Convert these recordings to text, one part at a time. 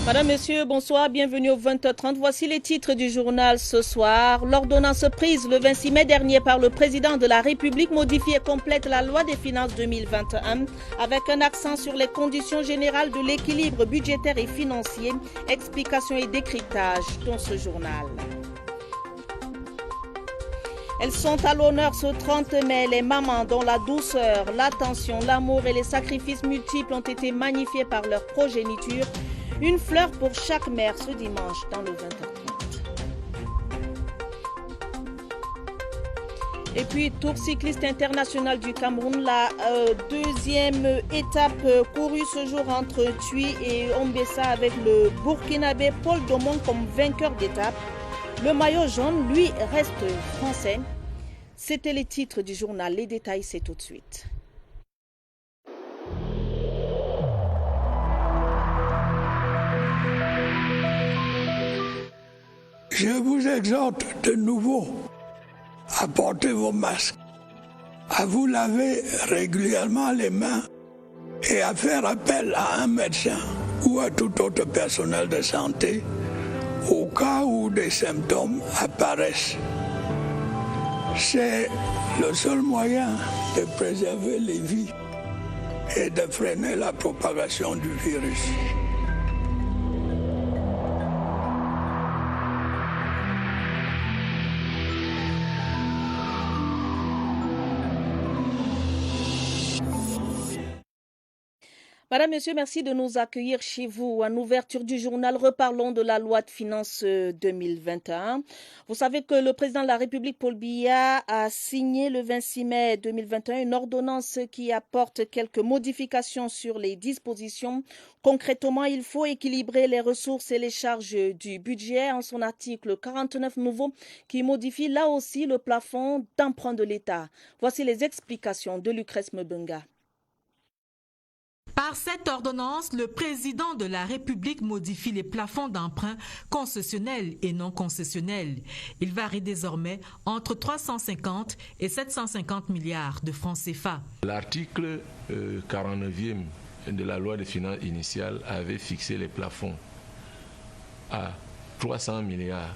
Madame, Monsieur, bonsoir, bienvenue au 20h30. Voici les titres du journal ce soir. L'ordonnance prise le 26 mai dernier par le président de la République modifie et complète la loi des finances 2021 avec un accent sur les conditions générales de l'équilibre budgétaire et financier. Explications et décryptage dans ce journal. Elles sont à l'honneur ce 30 mai, les mamans dont la douceur, l'attention, l'amour et les sacrifices multiples ont été magnifiés par leur progéniture. Une fleur pour chaque mère ce dimanche dans le 20h30. Et puis, Tour cycliste international du Cameroun, la deuxième étape courue ce jour entre Thuy et Ombessa avec le Burkinabé Paul Domon comme vainqueur d'étape. Le maillot jaune, lui, reste français. C'était les titres du journal. Les détails, c'est tout de suite. Je vous exhorte de nouveau à porter vos masques, à vous laver régulièrement les mains et à faire appel à un médecin ou à tout autre personnel de santé au cas où des symptômes apparaissent. C'est le seul moyen de préserver les vies et de freiner la propagation du virus. Madame, Monsieur, merci de nous accueillir chez vous. En ouverture du journal, reparlons de la loi de finances 2021. Vous savez que le président de la République, Paul Biya, a signé le 26 mai 2021 une ordonnance qui apporte quelques modifications sur les dispositions. Concrètement, il faut équilibrer les ressources et les charges du budget en son article 49 nouveau qui modifie là aussi le plafond d'emprunt de l'État. Voici les explications de Lucrèce Mbenga. Par cette ordonnance, le président de la République modifie les plafonds d'emprunt concessionnels et non concessionnels. Il varie désormais entre 350 et 750 milliards de francs CFA. L'article 49e de la loi de finances initiale avait fixé les plafonds à 300 milliards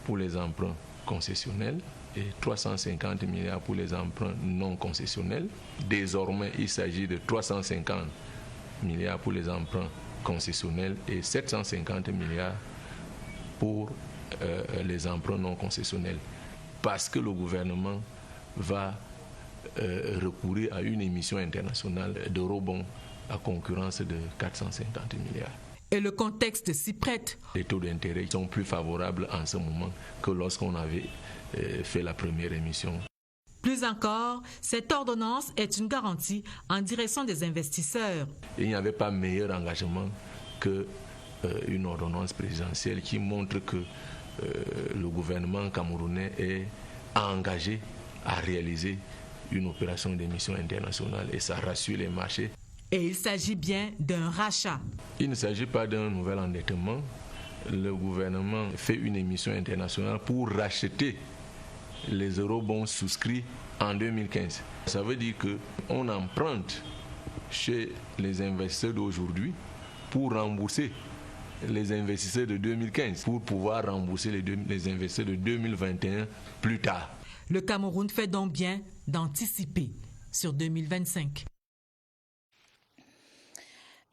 pour les emprunts concessionnels et 350 milliards pour les emprunts non concessionnels. Désormais, il s'agit de 350 milliards pour les emprunts concessionnels et 750 milliards pour les emprunts non concessionnels. Parce que le gouvernement va recourir à une émission internationale d'eurobonds à concurrence de 450 milliards. Et le contexte s'y prête. Les taux d'intérêt sont plus favorables en ce moment que lorsqu'on avait fait la première émission. Plus encore, cette ordonnance est une garantie en direction des investisseurs. Il n'y avait pas meilleur engagement qu'une ordonnance présidentielle qui montre que le gouvernement camerounais est engagé à réaliser une opération d'émission internationale et ça rassure les marchés. Et il s'agit bien d'un rachat. Il ne s'agit pas d'un nouvel endettement. Le gouvernement fait une émission internationale pour racheter les eurobonds souscrits en 2015. Ça veut dire qu'on emprunte chez les investisseurs d'aujourd'hui pour rembourser les investisseurs de 2015, pour pouvoir rembourser les investisseurs de 2021 plus tard. Le Cameroun fait donc bien d'anticiper sur 2025.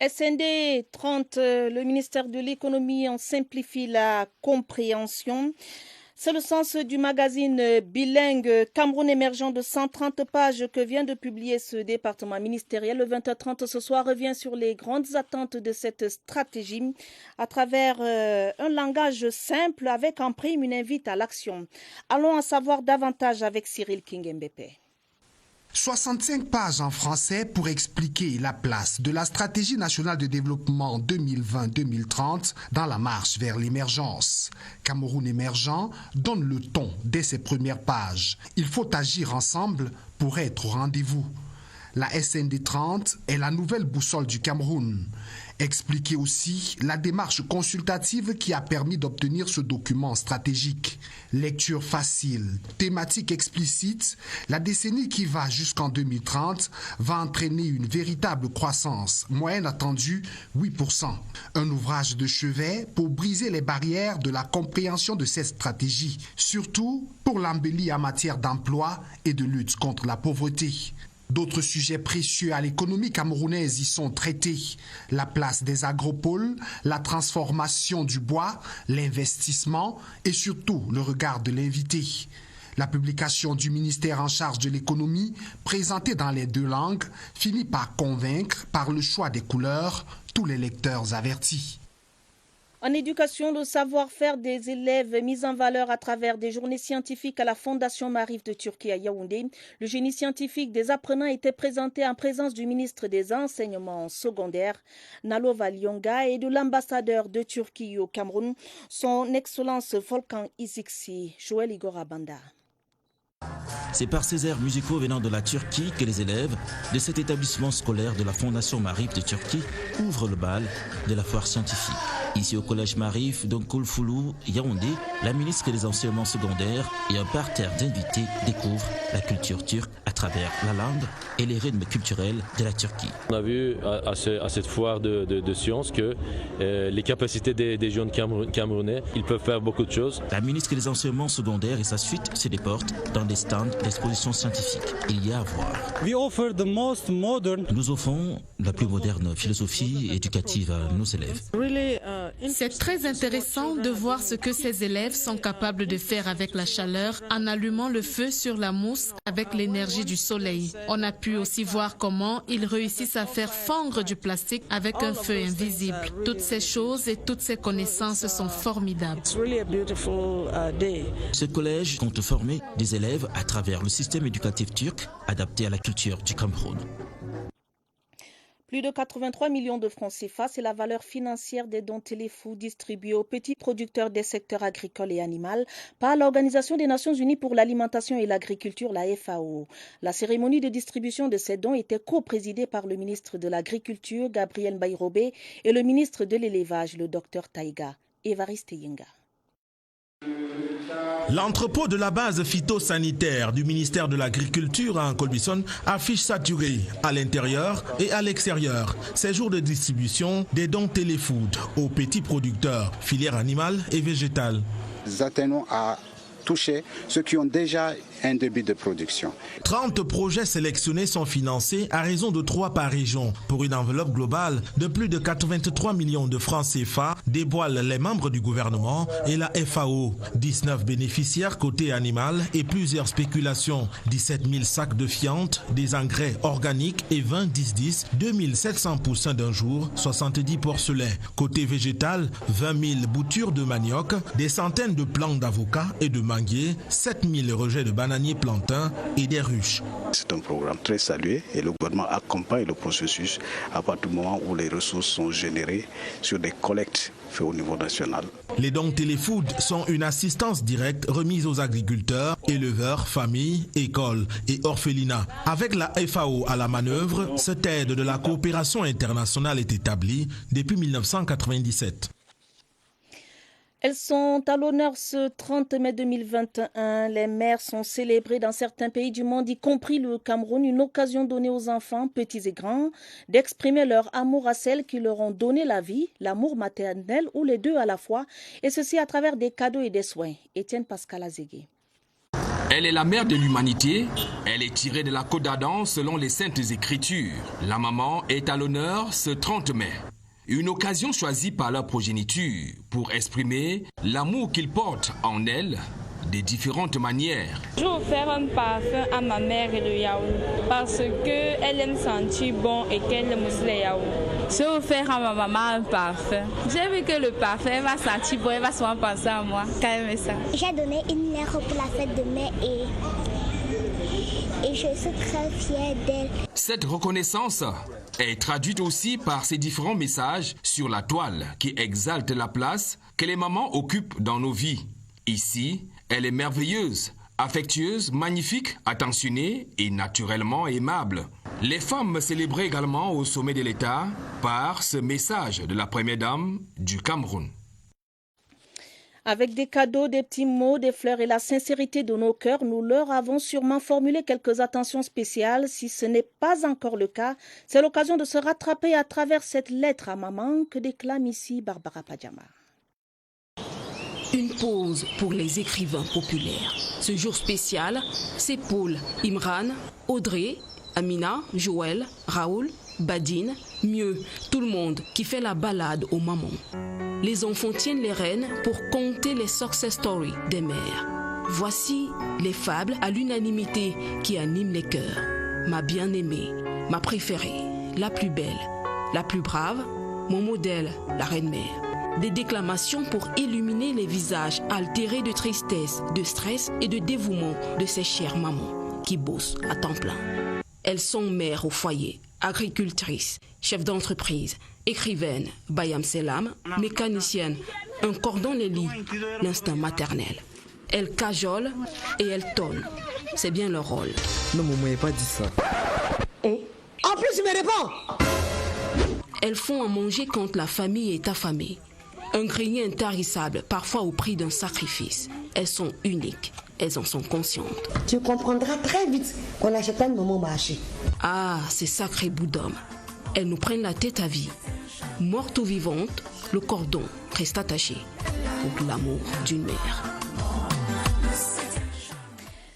SND 30, le ministère de l'économie en simplifie la compréhension. C'est le sens du magazine bilingue Cameroun émergent de 130 pages que vient de publier ce département ministériel. Le 20h30 ce soir revient sur les grandes attentes de cette stratégie à travers un langage simple avec en prime une invite à l'action. Allons en savoir davantage avec Cyril Kingembepe. 65 pages en français pour expliquer la place de la stratégie nationale de développement 2020-2030 dans la marche vers l'émergence. Cameroun émergent donne le ton dès ses premières pages. Il faut agir ensemble pour être au rendez-vous. La SND 30 est la nouvelle boussole du Cameroun. Expliquer aussi la démarche consultative qui a permis d'obtenir ce document stratégique. Lecture facile, thématique explicite, la décennie qui va jusqu'en 2030 va entraîner une véritable croissance, moyenne attendue 8%. Un ouvrage de chevet pour briser les barrières de la compréhension de cette stratégie, surtout pour l'embellir en matière d'emploi et de lutte contre la pauvreté. D'autres sujets précieux à l'économie camerounaise y sont traités. La place des agropoles, la transformation du bois, l'investissement et surtout le regard de l'invité. La publication du ministère en charge de l'économie, présentée dans les 2 langues, finit par convaincre par le choix des couleurs tous les lecteurs avertis. En éducation, le savoir-faire des élèves mis en valeur à travers des journées scientifiques à la Fondation Maarif de Turquie à Yaoundé. Le génie scientifique des apprenants était présenté en présence du ministre des Enseignements secondaires, Nalova Lyonga, et de l'ambassadeur de Turquie au Cameroun, son Excellence Volkan Isiksi, Joël Igor Abanda. C'est par ces airs musicaux venant de la Turquie que les élèves de cet établissement scolaire de la Fondation Maarif de Turquie ouvrent le bal de la foire scientifique. Ici au collège Maarif d'Onkolfoulou, Yaoundé, la ministre des Enseignements secondaires et un parterre d'invités découvrent la culture turque à travers la langue et les rythmes culturels de la Turquie. On a vu à cette foire de sciences que les capacités des jeunes Camerounais, ils peuvent faire beaucoup de choses. La ministre des Enseignements secondaires et sa suite se déportent dans des stands d'exposition scientifique. Il y a à voir. Nous offrons la plus moderne philosophie éducative à nos élèves. C'est très intéressant de voir ce que ces élèves sont capables de faire avec la chaleur en allumant le feu sur la mousse avec l'énergie du soleil. On a pu aussi voir comment ils réussissent à faire fondre du plastique avec un feu invisible. Toutes ces choses et toutes ces connaissances sont formidables. Ce collège compte former des élèves à travers le système éducatif turc adapté à la culture du Cameroun. Plus de 83 millions de francs CFA, c'est la valeur financière des dons Téléfood distribués aux petits producteurs des secteurs agricoles et animaux par l'Organisation des Nations Unies pour l'alimentation et l'agriculture, la FAO. La cérémonie de distribution de ces dons était co-présidée par le ministre de l'Agriculture, Gabriel Bayrobé, et le ministre de l'Élevage, le Dr Taïga Évariste Yenga. L'entrepôt de la base phytosanitaire du ministère de l'Agriculture à Nkolbison affiche saturé à l'intérieur et à l'extérieur. Ces jours de distribution des dons Téléfood aux petits producteurs, filières animales et végétales. Nous atteignons à toucher ceux qui ont déjà un débit de production. 30 projets sélectionnés sont financés à raison de 3 par région pour une enveloppe globale de plus de 83 millions de francs CFA, dévoilent les membres du gouvernement et la FAO. 19 bénéficiaires côté animal et plusieurs spéculations. 17 000 sacs de fientes, des engrais organiques et 20 10-10, 2700 poussins d'un jour, 70 porcelets. Côté végétal, 20 000 boutures de manioc, des centaines de plants d'avocats et de manguiers, 7 000 rejets de bananiers plantains et des ruches. C'est un programme très salué et le gouvernement accompagne le processus à partir du moment où les ressources sont générées sur des collectes faites au niveau national. Les dons Téléfood sont une assistance directe remise aux agriculteurs, éleveurs, familles, écoles et orphelinats. Avec la FAO à la manœuvre, cette aide de la coopération internationale est établie depuis 1997. Elles sont à l'honneur ce 30 mai 2021. Les mères sont célébrées dans certains pays du monde, y compris le Cameroun, une occasion donnée aux enfants, petits et grands, d'exprimer leur amour à celles qui leur ont donné la vie, l'amour maternel ou les deux à la fois, et ceci à travers des cadeaux et des soins. Étienne Pascal Azégué. Elle est la mère de l'humanité, elle est tirée de la Côte d'Adam selon les Saintes Écritures. La maman est à l'honneur ce 30 mai. Une occasion choisie par leur progéniture pour exprimer l'amour qu'ils portent en elle de différentes manières. Je vais offrir un parfum à ma mère et le yaourt parce qu'elle aime sentir bon et qu'elle aime aussi les yaourts. Je vais offrir à ma maman un parfum. J'ai vu que le parfum va sentir bon, elle va souvent penser à moi quand elle met ça. J'ai donné une mère pour la fête de mai et je suis très fière d'elle. Cette reconnaissance est traduite aussi par ces différents messages sur la toile qui exaltent la place que les mamans occupent dans nos vies. Ici, elle est merveilleuse, affectueuse, magnifique, attentionnée et naturellement aimable. Les femmes célébraient également au sommet de l'État par ce message de la première dame du Cameroun. Avec des cadeaux, des petits mots, des fleurs et la sincérité de nos cœurs, nous leur avons sûrement formulé quelques attentions spéciales. Si ce n'est pas encore le cas, c'est l'occasion de se rattraper à travers cette lettre à maman que déclame ici Barbara Padjama. Une pause pour les écrivains populaires. Ce jour spécial, c'est Paul, Imran, Audrey, Amina, Joël, Raoul, Badine, mieux, tout le monde qui fait la balade aux mamans. Les enfants tiennent les rênes pour conter les success stories des mères. Voici les fables à l'unanimité qui animent les cœurs. Ma bien-aimée, ma préférée, la plus belle, la plus brave, mon modèle, la reine-mère. Des déclamations pour illuminer les visages altérés de tristesse, de stress et de dévouement de ces chères mamans qui bossent à temps plein. Elles sont mères au foyer, agricultrices, chefs d'entreprise, écrivaines, Bayam Selam, mécaniciennes, un cordon les lie, l'instinct maternel. Elles cajolent et elles tonnent. C'est bien leur rôle. Non, maman n'a pas dit ça. Et en plus, il me répond. Elles font à manger quand la famille est affamée. Un grenier intarissable, parfois au prix d'un sacrifice. Elles sont uniques. Elles en sont conscientes. Tu comprendras très vite qu'on n'achète pas de maman marché. Ah, ces sacrés bouts d'hommes. Elles nous prennent la tête à vie. Mortes ou vivantes, le cordon reste attaché pour l'amour d'une mère.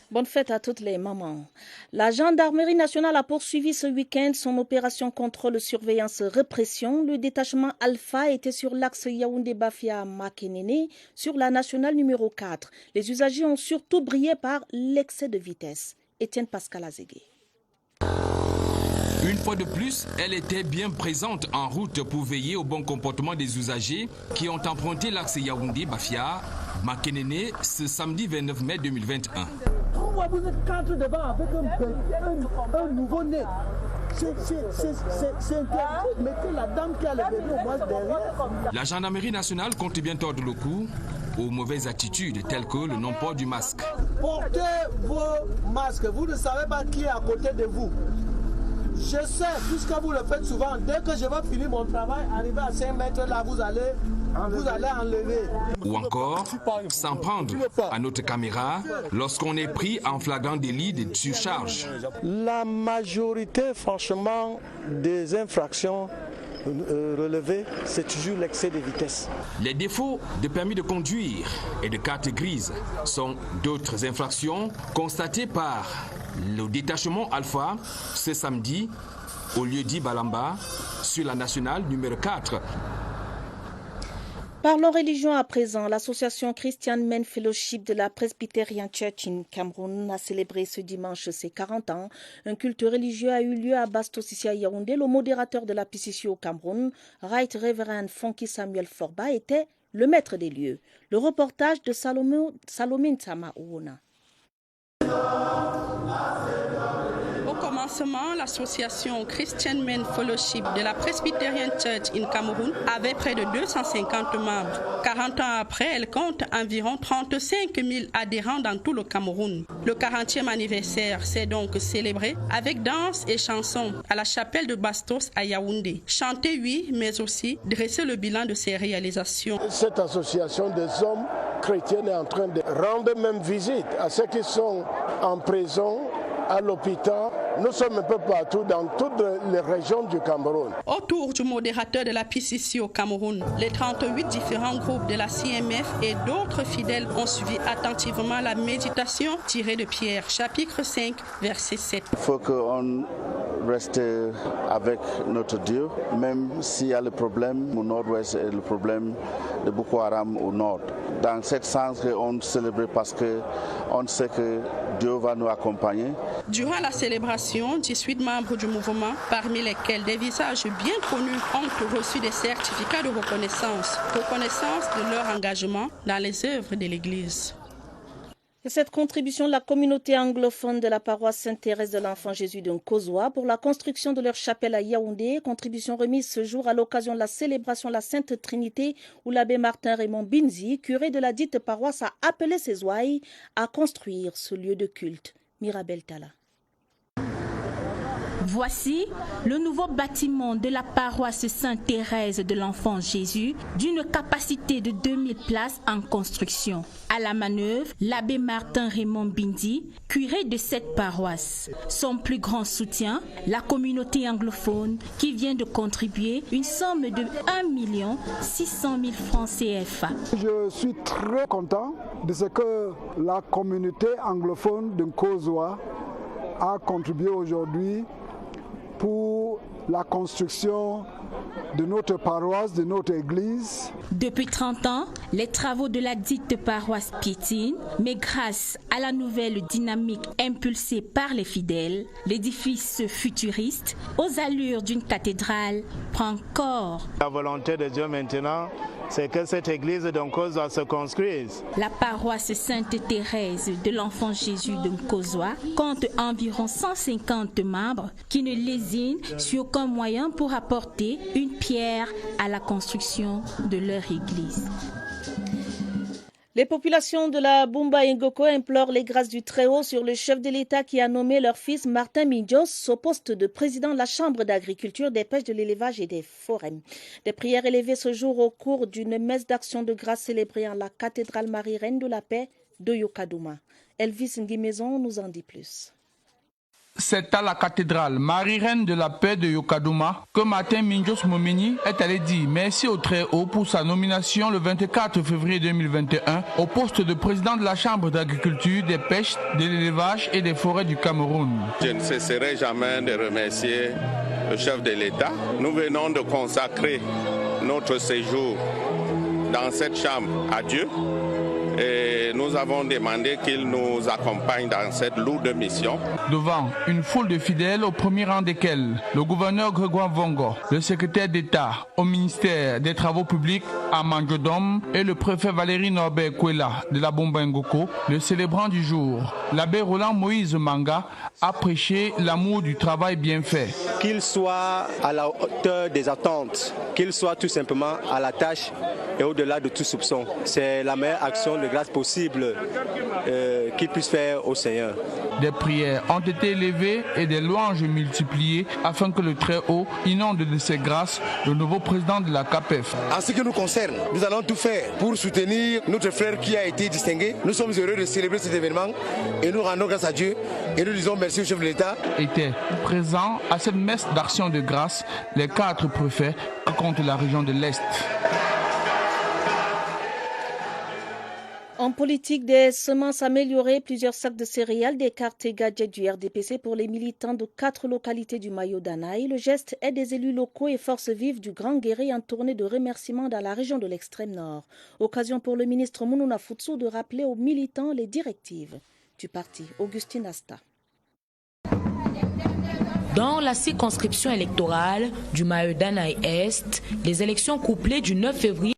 Bonne fête à toutes les mamans. La gendarmerie nationale a poursuivi ce week-end son opération contrôle, surveillance, répression. Le détachement Alpha était sur l'axe Yaoundé-Bafia-Makenene, sur la nationale numéro 4. Les usagers ont surtout brillé par l'excès de vitesse. Étienne Pascal Azégué. Une fois de plus, elle était bien présente en route pour veiller au bon comportement des usagers qui ont emprunté l'axe Yaoundé-Bafia-Makenene ce samedi 29 mai 2021. Vous êtes 4 devant avec un nouveau-né. C'est interdit. Mettez la dame qui a le bébé au moins derrière. La gendarmerie nationale compte bien tordre le cou aux mauvaises attitudes telles que le non-port du masque. Portez vos masques. Vous ne savez pas qui est à côté de vous. Je sais, puisque vous le faites souvent, dès que je vais finir mon travail, arriver à 5 mètres là, vous allez enlever. Ou encore, s'en prendre à notre caméra lorsqu'on est pris en flagrant délit de surcharge. La majorité, franchement, des infractions relevées, c'est toujours l'excès de vitesse. Les défauts de permis de conduire et de carte grise sont d'autres infractions constatées par le détachement Alpha ce samedi au lieu-dit Balamba sur la nationale numéro 4. Parlons religion à présent. L'association Christian Men Fellowship de la Presbyterian Church in Cameroun a célébré ce dimanche ses 40 ans. Un culte religieux a eu lieu à Bastos, à Yaoundé. Le modérateur de la PCC au Cameroun, Right Reverend Fonky Samuel Forba, était le maître des lieux. Le reportage de Salomé Ntama Ouona. Au commencement, l'association Christian Men Fellowship de la Presbyterian Church in Cameroun avait près de 250 membres. 40 ans après, elle compte environ 35 000 adhérents dans tout le Cameroun. Le 40e anniversaire s'est donc célébré avec danse et chansons à la chapelle de Bastos à Yaoundé. Chanter, oui, mais aussi dresser le bilan de ses réalisations. Cette association des hommes chrétiens est en train de rendre même visite à ceux qui sont en prison, à l'hôpital. Nous sommes un peu partout dans toutes les régions du Cameroun. Autour du modérateur de la PCC au Cameroun, les 38 différents groupes de la CMF et d'autres fidèles ont suivi attentivement la méditation tirée de Pierre, chapitre 5, verset 7. Il faut qu'on reste avec notre Dieu, même s'il y a le problème au nord-ouest et le problème de Boko Haram au nord. Dans ce sens, on célèbre parce qu'on sait que Dieu va nous accompagner. Durant la célébration, 18 membres du mouvement, parmi lesquels des visages bien connus, ont reçu des certificats de reconnaissance de leur engagement dans les œuvres de l'Église. Et cette contribution de la communauté anglophone de la paroisse Sainte-Thérèse de l'Enfant Jésus de Nkozoa pour la construction de leur chapelle à Yaoundé, contribution remise ce jour à l'occasion de la célébration de la Sainte Trinité où l'abbé Martin Raymond Binzi, curé de la dite paroisse, a appelé ses ouailles à construire ce lieu de culte. Mirabel Tala. Voici le nouveau bâtiment de la paroisse Sainte-Thérèse de l'Enfant Jésus d'une capacité de 2000 places en construction. À la manœuvre, l'abbé Martin Raymond Bindi, curé de cette paroisse. Son plus grand soutien, la communauté anglophone qui vient de contribuer une somme de 1 600 000 francs CFA. Je suis très content de ce que la communauté anglophone de Nkozoa a contribué aujourd'hui pour la construction de notre paroisse, de notre église. Depuis 30 ans, les travaux de la dite paroisse piétinent, mais grâce à la nouvelle dynamique impulsée par les fidèles, l'édifice futuriste, aux allures d'une cathédrale, prend corps. La volonté de Dieu maintenant, c'est que cette église de Nkozoa se construise. La paroisse Sainte-Thérèse de l'Enfant Jésus de Nkozoa compte environ 150 membres qui ne lésinent sur aucun moyen pour apporter une pierre à la construction de leur église. Les populations de la Bumba Ngoko implorent les grâces du Très-Haut sur le chef de l'État qui a nommé leur fils Martin Mindios au poste de président de la Chambre d'agriculture, des pêches, de l'élevage et des forêts. Des prières élevées ce jour au cours d'une messe d'action de grâce célébrée en la cathédrale Marie-Reine de la Paix de Yokadouma. Elvis Nguimezon nous en dit plus. C'est à la cathédrale Marie-Reine de la Paix de Yokadouma que Martin Mindios Momeni est allé dire merci au Très-Haut pour sa nomination le 24 février 2021 au poste de président de la Chambre d'agriculture, des pêches, de l'élevage et des forêts du Cameroun. Je ne cesserai jamais de remercier le chef de l'État. Nous venons de consacrer notre séjour dans cette chambre à Dieu. Et nous avons demandé qu'il nous accompagne dans cette lourde mission. Devant une foule de fidèles, au premier rang desquels le gouverneur Grégoire Vongo, le secrétaire d'État au ministère des Travaux publics à Manjodom et le préfet Valérie Norbert Kwela de la Bumba Ngoko, le célébrant du jour, l'abbé Roland Moïse Manga, a prêché l'amour du travail bien fait. Qu'il soit à la hauteur des attentes, qu'il soit tout simplement à la tâche et au-delà de tout soupçon. C'est la meilleure action de grâce possible qu'il puisse faire au Seigneur. Des prières ont été élevées et des louanges multipliées afin que le Très-Haut inonde de ses grâces le nouveau président de la CAPEF. En ce qui nous concerne, nous allons tout faire pour soutenir notre frère qui a été distingué. Nous sommes heureux de célébrer cet événement et nous rendons grâce à Dieu et nous disons merci au chef de l'État. Étaient présents à cette messe d'action de grâce les 4 préfets qui comptent la région de l'Est. En politique, des semences améliorées, plusieurs sacs de céréales, des cartes et gadgets du RDPC pour les militants de 4 localités du Mayo Danaï. Le geste est des élus locaux et forces vives du Grand Guéré en tournée de remerciements dans la région de l'extrême nord. Occasion pour le ministre Mounouna Futsu de rappeler aux militants les directives du parti. Augustine Asta. Dans la circonscription électorale du Mayo Danaï Est, les élections couplées du 9 février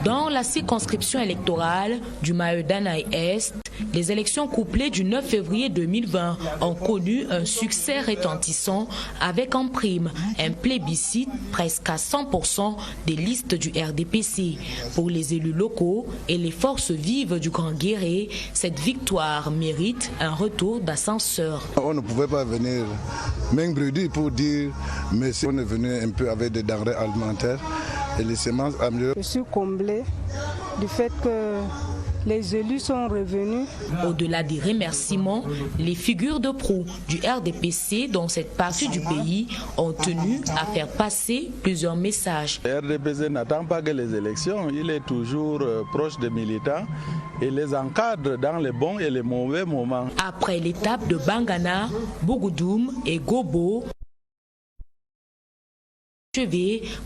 Dans la circonscription électorale du Mayo Danaï Est, les élections couplées du 9 février 2020 ont connu un succès retentissant avec en prime un plébiscite presque à 100% des listes du RDPC. Pour les élus locaux et les forces vives du Grand Guéré, cette victoire mérite un retour d'ascenseur. On ne pouvait pas venir mercredi pour dire mais si on est venu un peu avec des denrées alimentaires. Et les semences améliorées. Je suis comblée du fait que les élus sont revenus. Au-delà des remerciements, les figures de proue du RDPC dans cette partie du pays ont tenu à faire passer plusieurs messages. Le RDPC n'attend pas que les élections, il est toujours proche des militants et les encadre dans les bons et les mauvais moments. Après l'étape de Bangana, Bougoudum et Gobo,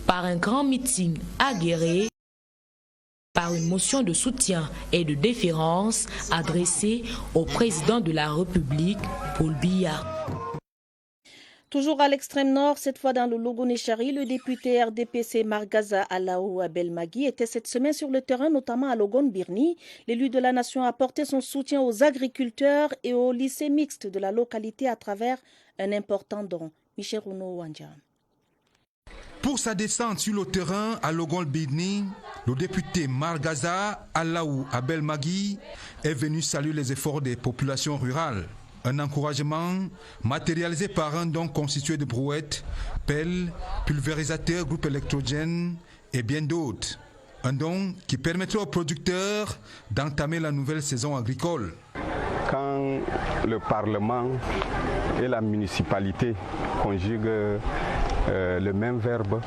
par un grand meeting à Guéré, par une motion de soutien et de déférence adressée au président de la République, Paul Biya. Toujours à l'extrême nord, cette fois dans le Logo-Nechari, le député RDPC Margaza Alao Abelmagui était cette semaine sur le terrain, notamment à Logon-Birni. L'élu de la nation a apporté son soutien aux agriculteurs et aux lycées mixtes de la localité à travers un important don. Michel Rouno Wandja. Pour sa descente sur le terrain à Logon-Birni, Le député Margaza Alaou Abel Magui est venu saluer les efforts des populations rurales. Un encouragement matérialisé par un don constitué de brouettes, pelles, pulvérisateurs, groupes électrogènes et bien d'autres. Un don qui permettra aux producteurs d'entamer la nouvelle saison agricole. Quand le Parlement et la municipalité conjuguent le même verbe,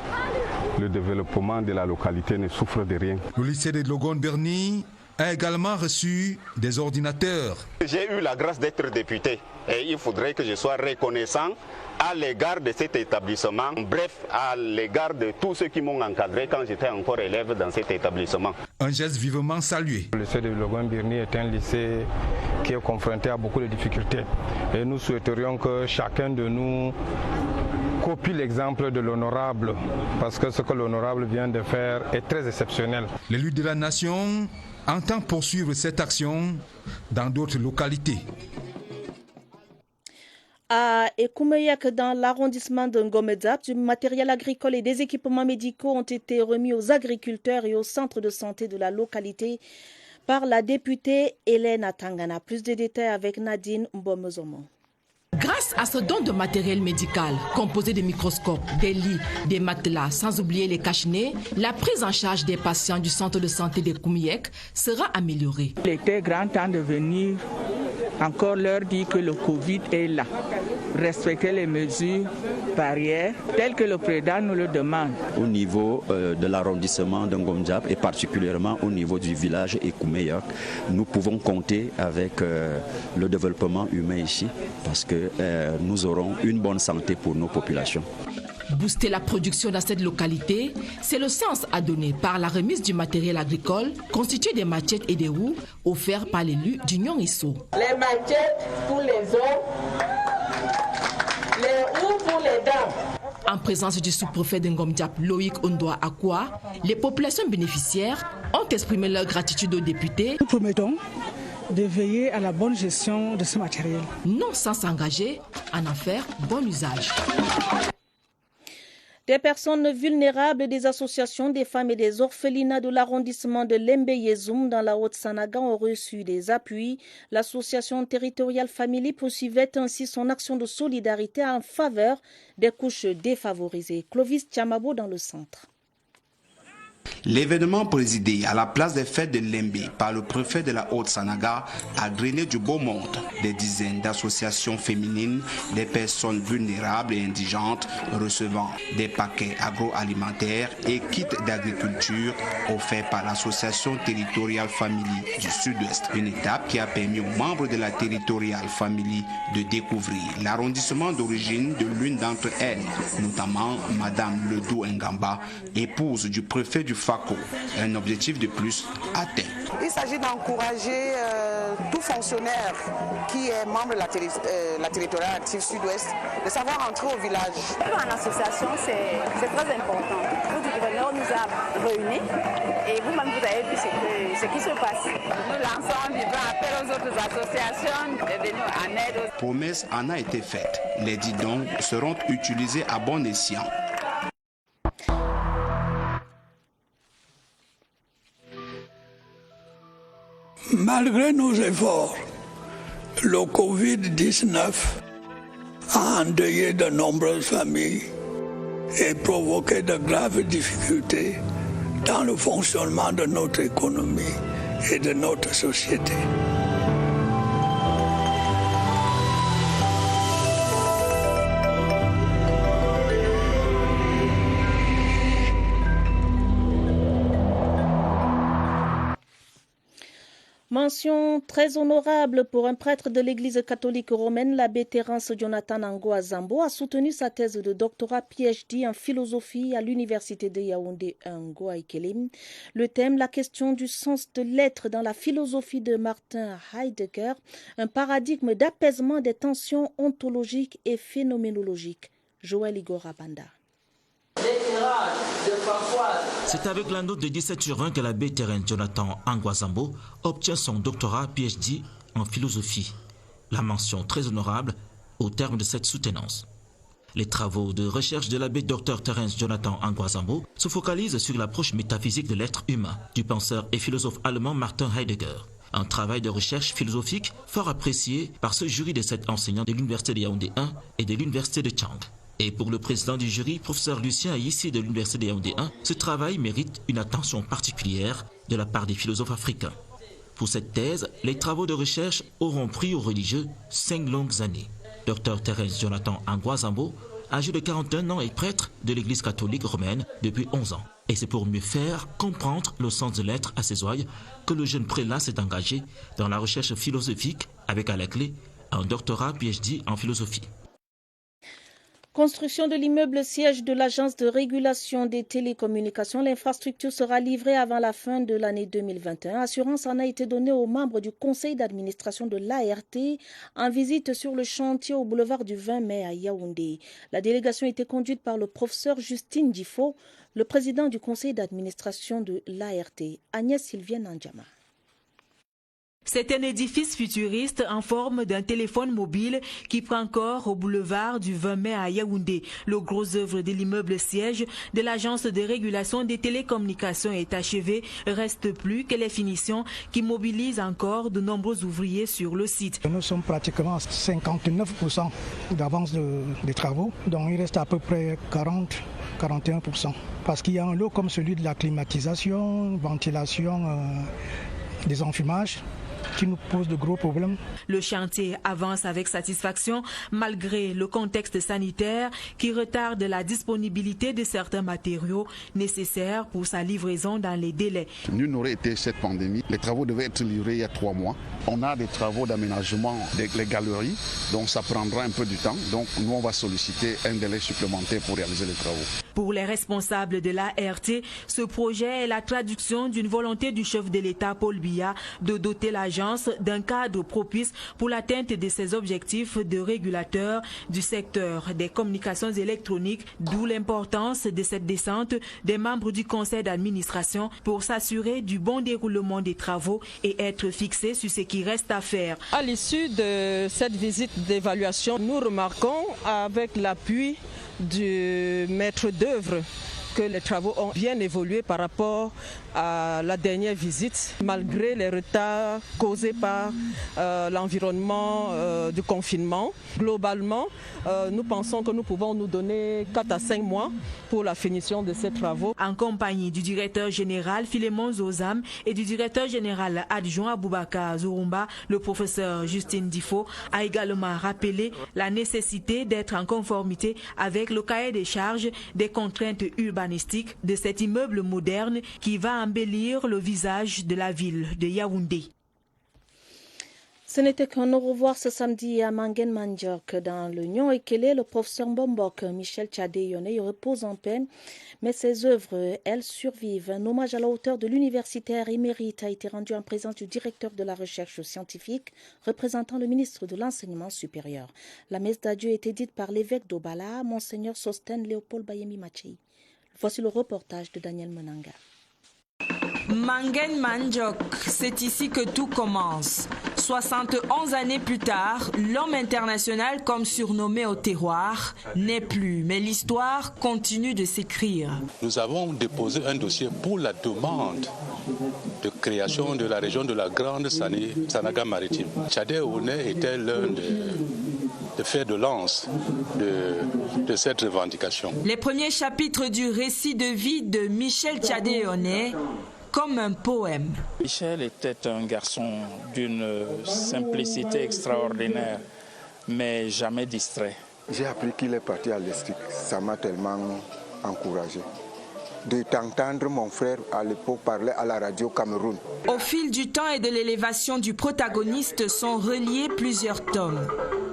le développement de la localité ne souffre de rien. Le lycée de Logon-Berny a également reçu des ordinateurs. J'ai eu la grâce d'être député et il faudrait que je sois reconnaissant à l'égard de cet établissement, bref, à l'égard de tous ceux qui m'ont encadré quand j'étais encore élève dans cet établissement. Un geste vivement salué. Le lycée de Logon-Berny est un lycée qui est confronté à beaucoup de difficultés et nous souhaiterions que chacun de nous copie l'exemple de l'honorable, parce que ce que l'honorable vient de faire est très exceptionnel. L'élu de la nation entend poursuivre cette action dans d'autres localités. À Ekoumeyak, dans l'arrondissement de Ngomedzap, du matériel agricole et des équipements médicaux ont été remis aux agriculteurs et aux centres de santé de la localité par la députée Hélène Atangana. Plus de détails avec Nadine Mbomozomo. Grâce à ce don de matériel médical, composé de microscopes, des lits, des matelas, sans oublier les cache-nez, la prise en charge des patients du centre de santé de Koumiyek sera améliorée. Il était grand temps de venir encore leur dire que le Covid est là. Respecter les mesures barrières telles que le président nous le demande. Au niveau de l'arrondissement de Ngomdzap et particulièrement au niveau du village Ekoumeyak, nous pouvons compter avec le développement humain ici parce que nous aurons une bonne santé pour nos populations. Booster la production dans cette localité, c'est le sens à donner par la remise du matériel agricole constitué des machettes et des roues offerts par l'élu d'Union ISO. Les machettes pour les hommes, les roues pour les dames. En présence du sous-préfet de Ngomdzap, Loïc Ondoa Akwa, les populations bénéficiaires ont exprimé leur gratitude aux députés. Nous promettons de veiller à la bonne gestion de ce matériel. Non sans s'engager à en faire bon usage. Des personnes vulnérables, des associations des femmes et des orphelinats de l'arrondissement de Lembe-Yezoum dans la Haute-Sanaga ont reçu des appuis. L'association territoriale Family poursuivait ainsi son action de solidarité en faveur des couches défavorisées. Clovis Tiamabo dans le centre. L'événement présidé à la place des fêtes de Lembe par le préfet de la Haute-Sanaga a drainé du beau monde. Des dizaines d'associations féminines, des personnes vulnérables et indigentes recevant des paquets agroalimentaires et kits d'agriculture offerts par l'association territoriale Family du Sud-Ouest. Une étape qui a permis aux membres de la territoriale Family de découvrir l'arrondissement d'origine de l'une d'entre elles, notamment Madame Ledou Ngamba, épouse du préfet du FACO, un objectif de plus atteint. Il s'agit d'encourager tout fonctionnaire qui est membre de la territoriale active Sud-Ouest de savoir entrer au village. En association, c'est très important. Le gouverneur nous a réunis et vous-même vous avez vu ce qui se passe. Nous lançons un vivant appel aux autres associations de venir en aide. Promesse en a été faite. Les 10 dons seront utilisés à bon escient. Malgré nos efforts, le Covid-19 a endeuillé de nombreuses familles et provoqué de graves difficultés dans le fonctionnement de notre économie et de notre société. Mention très honorable pour un prêtre de l'église catholique romaine, l'abbé Terence Jonathan Angoa Zambo a soutenu sa thèse de doctorat PhD en philosophie à l'université de Yaoundé Angoa Ikelem. Le thème, la question du sens de l'être dans la philosophie de Martin Heidegger, un paradigme d'apaisement des tensions ontologiques et phénoménologiques. Joël Igor Abanda. C'est avec la note de 17/1 que l'abbé Terence Jonathan Angoa Zambo obtient son doctorat PhD en philosophie. La mention très honorable au terme de cette soutenance. Les travaux de recherche de l'abbé Dr Terence Jonathan Angoazambo se focalisent sur l'approche métaphysique de l'être humain du penseur et philosophe allemand Martin Heidegger. Un travail de recherche philosophique fort apprécié par ce jury de 7 enseignants de l'Université de Yaoundé 1 et de l'Université de Chang. Et pour le président du jury, professeur Lucien Aïssi de l'Université de Yaoundé 1, ce travail mérite une attention particulière de la part des philosophes africains. Pour cette thèse, les travaux de recherche auront pris aux religieux 5 longues années. Dr Terence Jonathan Angoazambo, âgé de 41 ans, est prêtre de l'Église catholique romaine depuis 11 ans. Et c'est pour mieux faire comprendre le sens de l'être à ses ouailles que le jeune prélat s'est engagé dans la recherche philosophique avec à la clé un doctorat PhD en philosophie. Construction de l'immeuble siège de l'Agence de régulation des télécommunications. L'infrastructure sera livrée avant la fin de l'année 2021. Assurance en a été donnée aux membres du conseil d'administration de l'ART en visite sur le chantier au boulevard du 20 mai à Yaoundé. La délégation était conduite par le professeur Justine Difo, le président du conseil d'administration de l'ART, Agnès Sylvienne Andjama. C'est un édifice futuriste en forme d'un téléphone mobile qui prend corps au boulevard du 20 mai à Yaoundé. Le gros œuvre de l'immeuble siège de l'Agence de régulation des télécommunications est achevé. Reste plus que les finitions qui mobilisent encore de nombreux ouvriers sur le site. Nous sommes pratiquement à 59% d'avance des travaux, donc il reste à peu près 41%. Parce qu'il y a un lot comme celui de la climatisation, ventilation, des enfumages, qui nous pose de gros problèmes. Le chantier avance avec satisfaction malgré le contexte sanitaire qui retarde la disponibilité de certains matériaux nécessaires pour sa livraison dans les délais. Nul n'aurait été cette pandémie. Les travaux devaient être livrés il y a 3 mois. On a des travaux d'aménagement des galeries, donc ça prendra un peu du temps. Donc nous, on va solliciter un délai supplémentaire pour réaliser les travaux. Pour les responsables de l'ART, ce projet est la traduction d'une volonté du chef de l'État, Paul Biya, de doter l'agence d'un cadre propice pour l'atteinte de ses objectifs de régulateur du secteur des communications électroniques, d'où l'importance de cette descente des membres du conseil d'administration pour s'assurer du bon déroulement des travaux et être fixé sur ce qui reste à faire. À l'issue de cette visite d'évaluation, nous remarquons avec l'appui du maître d'œuvre que les travaux ont bien évolué par rapport à la dernière visite, malgré les retards causés par l'environnement du confinement. Globalement, nous pensons que nous pouvons nous donner 4 à 5 mois pour la finition de ces travaux. En compagnie du directeur général Philémon Zozam et du directeur général adjoint Aboubakar Zurumba, le professeur Justine Difo a également rappelé la nécessité d'être en conformité avec le cahier des charges des contraintes urbanistiques de cet immeuble moderne qui va embellir le visage de la ville de Yaoundé. Ce n'était qu'un au revoir ce samedi à Mangen Mandjok dans l'Union Ekele. Le professeur Mbombok Michel Tchadé-Yoné repose en paix, mais ses œuvres, elles, survivent. Un hommage à la hauteur de l'universitaire émérite a été rendu en présence du directeur de la recherche scientifique, représentant le ministre de l'Enseignement supérieur. La messe d'adieu a été dite par l'évêque d'Obala, Monseigneur Sosten Léopold Bayemi Machei. Voici le reportage de Daniel Menanga. Mangen Mandjok, c'est ici que tout commence. 71 années plus tard, l'homme international, comme surnommé au terroir, n'est plus. Mais l'histoire continue de s'écrire. Nous avons déposé un dossier pour la demande de création de la région de la Grande Sanaga maritime. Tchadé-Yoné était l'un des fers de lance de cette revendication. Les premiers chapitres du récit de vie de Michel Tchadé-Yoné, comme un poème. Michel était un garçon d'une simplicité extraordinaire, mais jamais distrait. J'ai appris qu'il est parti à l'Estique. Ça m'a tellement encouragé. De t'entendre mon frère à l'époque parler à la radio Cameroun. Au fil du temps et de l'élévation du protagoniste sont reliés plusieurs tomes.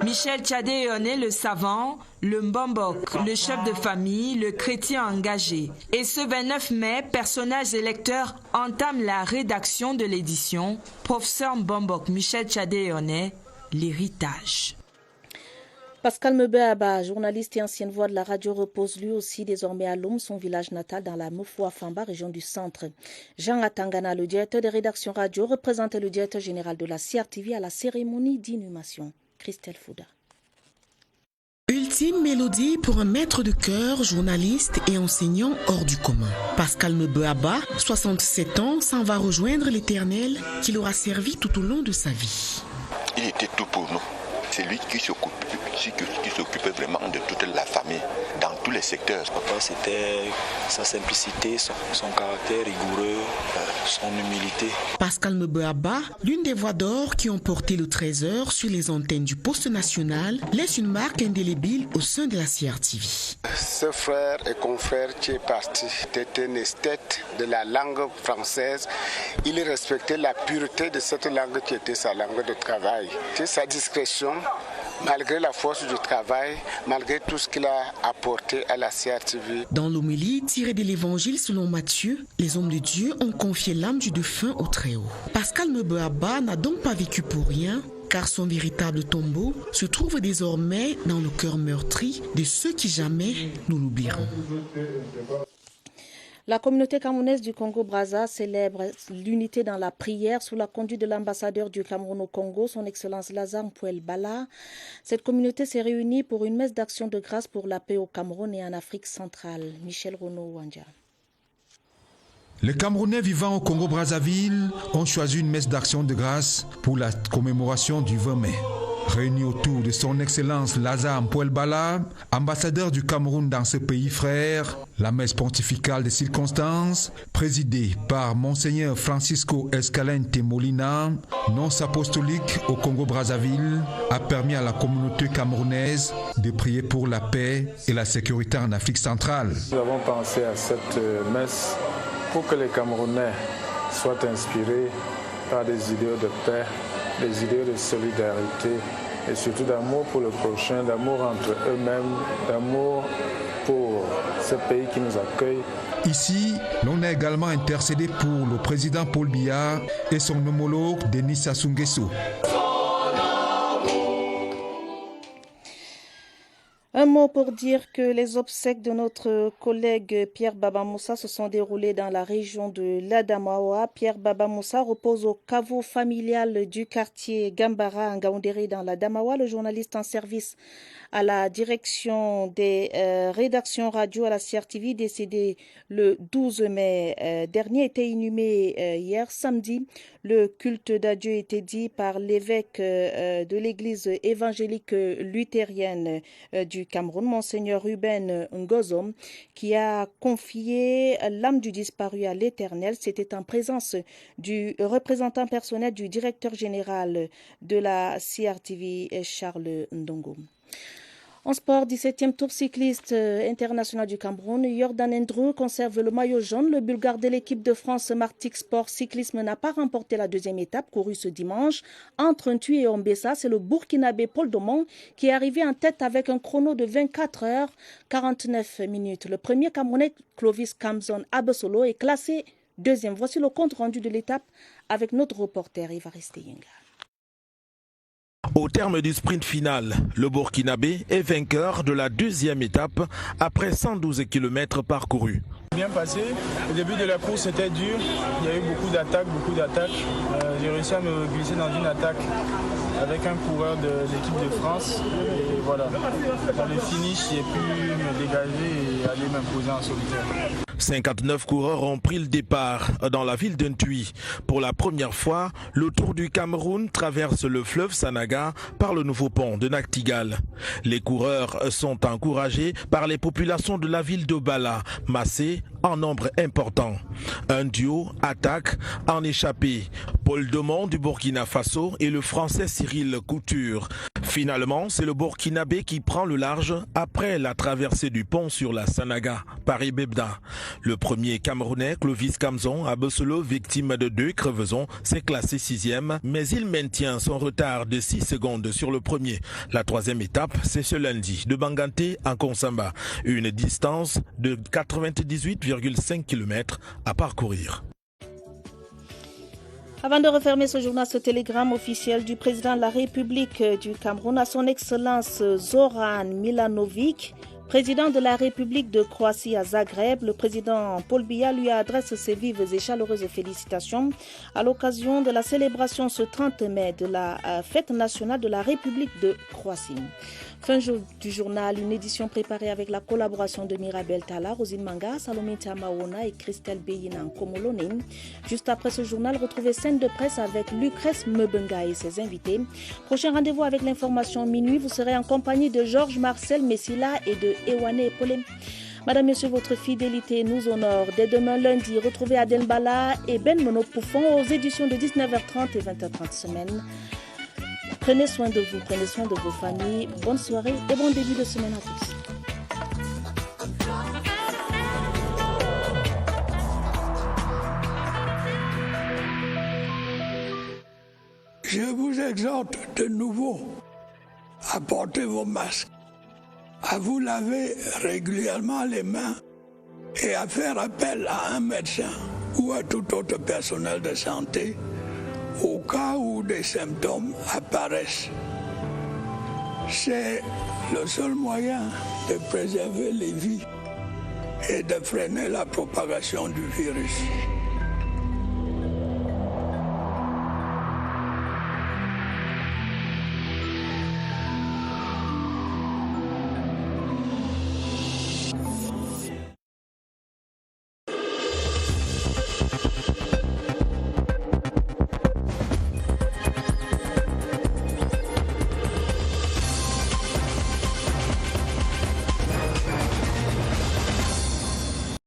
Michel Tchadé-Yoné, le savant, le Mbombok, le chef de famille, le chrétien engagé. Et ce 29 mai, personnages et lecteurs entament la rédaction de l'édition. Professeur Mbombok Michel Tchadé-Yoné, l'héritage. Pascal Mebéaba, journaliste et ancienne voix de la radio, repose lui aussi désormais à Lom, son village natal dans la Mofouafamba, région du centre. Jean Atangana, le directeur des rédactions radio, représentait le directeur général de la CRTV à la cérémonie d'inhumation. Christelle Fouda. Ultime mélodie pour un maître de chœur, journaliste et enseignant hors du commun. Pascal Mbeaba, 67 ans, s'en va rejoindre l'Éternel qui l'aura servi tout au long de sa vie. Il était tout pour nous. C'est lui qui s'occupait vraiment de toute la famille, dans tous les secteurs. Papa, c'était sa simplicité, son caractère rigoureux, son humilité. Pascal Mbeaba, l'une des voix d'or qui ont porté le trésor sur les antennes du poste national, laisse une marque indélébile au sein de la CRTV. Ce frère et confrère qui est parti était un esthète de la langue française. Il respectait la pureté de cette langue qui était sa langue de travail. C'est sa discrétion. Malgré la force du travail, malgré tout ce qu'il a apporté à la CRTV. Dans l'homélie tirée de l'évangile selon Matthieu, les hommes de Dieu ont confié l'âme du défunt au Très-Haut. Pascal Mbeaba n'a donc pas vécu pour rien, car son véritable tombeau se trouve désormais dans le cœur meurtri de ceux qui jamais nous l'oublieront. La communauté camerounaise du Congo-Brazza célèbre l'unité dans la prière sous la conduite de l'ambassadeur du Cameroun au Congo, son Excellence Lazare Mpuel Bala. Cette communauté s'est réunie pour une messe d'action de grâce pour la paix au Cameroun et en Afrique centrale. Michel Renaud-Wandja. Les Camerounais vivant au Congo-Brazzaville ont choisi une messe d'action de grâce pour la commémoration du 20 mai. Réunis autour de son Excellence Lazare Mpuel Bala, ambassadeur du Cameroun dans ce pays frère, la messe pontificale des circonstances, présidée par Monseigneur Francisco Escalente Molina, nonce apostolique au Congo-Brazzaville, a permis à la communauté camerounaise de prier pour la paix et la sécurité en Afrique centrale. Nous avons pensé à cette messe pour que les Camerounais soient inspirés par des idéaux de paix, des idéaux de solidarité et surtout d'amour pour le prochain, d'amour entre eux-mêmes, d'amour pour ce pays qui nous accueille. Ici, l'on a également intercédé pour le président Paul Biya et son homologue Denis Sassou Nguesso. Un mot pour dire que les obsèques de notre collègue Pierre Baba Moussa se sont déroulées dans la région de l'Adamawa. Pierre Baba Moussa repose au caveau familial du quartier Gambara en Ngaoundéré dans l'Adamawa. Le journaliste en service à la direction des rédactions radio à la CRTV, décédé le 12 mai dernier, était inhumé hier samedi. Le culte d'adieu était dit par l'évêque de l'église évangélique luthérienne du Cameroun, Monseigneur Ruben Ngozom, qui a confié l'âme du disparu à l'Éternel. C'était en présence du représentant personnel du directeur général de la CRTV, Charles Ndongo. En sport, 17e tour cycliste international du Cameroun, Jordan Endrou conserve le maillot jaune. Le Bulgare de l'équipe de France Martic Sport Cyclisme n'a pas remporté la deuxième étape courue ce dimanche. Entre Ntui et Ombessa, c'est le Burkinabé Paul Domon qui est arrivé en tête avec un chrono de 24 heures 49 minutes. Le premier Camerounais, Clovis Kamzon Abesolo, est classé deuxième. Voici le compte rendu de l'étape avec notre reporter Evariste Yenga. Au terme du sprint final, le Burkinabé est vainqueur de la deuxième étape après 112 km parcourus. Bien passé, le début de la course était dur, il y a eu beaucoup d'attaques. J'ai réussi à me glisser dans une attaque avec un coureur de l'équipe de France. Et voilà, dans le finish, j'ai pu me dégager et aller m'imposer en solitaire. 59 coureurs ont pris le départ dans la ville d'Ntui. Pour la première fois, le Tour du Cameroun traverse le fleuve Sanaga par le nouveau pont de Naktigal. Les coureurs sont encouragés par les populations de la ville de Bala, massées en nombre important. Un duo attaque en échappée. Paul Domon du Burkina Faso et le Français Cyril Couture. Finalement, c'est le Burkinabé qui prend le large après la traversée du pont sur la Sanaga, Paris-Bebda. Le premier Camerounais, Clovis Kamzon Abesolo, victime de 2 crevaisons, s'est classé 6e, mais il maintient son retard de 6 secondes sur le premier. La troisième étape, c'est ce lundi, de Banganté en Konsamba, une distance de 98,5 km à parcourir. Avant de refermer ce journal, ce télégramme officiel du président de la République du Cameroun à son Excellence Zoran Milanovic, président de la République de Croatie à Zagreb, le président Paul Biya lui adresse ses vives et chaleureuses félicitations à l'occasion de la célébration ce 30 mai de la fête nationale de la République de Croatie. Fin du journal, une édition préparée avec la collaboration de Mirabel Tala, Rosine Manga, Salomé Tamaona et Christelle Beyinan Komolonin. Juste après ce journal, retrouvez scène de presse avec Lucrèce Mebenga et ses invités. Prochain rendez-vous avec l'information minuit, vous serez en compagnie de Georges Marcel Messila et de Ewane Epolem. Madame, Monsieur, votre fidélité nous honore. Dès demain lundi, retrouvez Adel Bala et Ben Mono Poufon aux éditions de 19h30 et 20h30 semaine. Prenez soin de vous, prenez soin de vos familles. Bonne soirée et bon début de semaine à tous. Je vous exhorte de nouveau à porter vos masques, à vous laver régulièrement les mains et à faire appel à un médecin ou à tout autre personnel de santé au cas où des symptômes apparaissent. C'est le seul moyen de préserver les vies et de freiner la propagation du virus.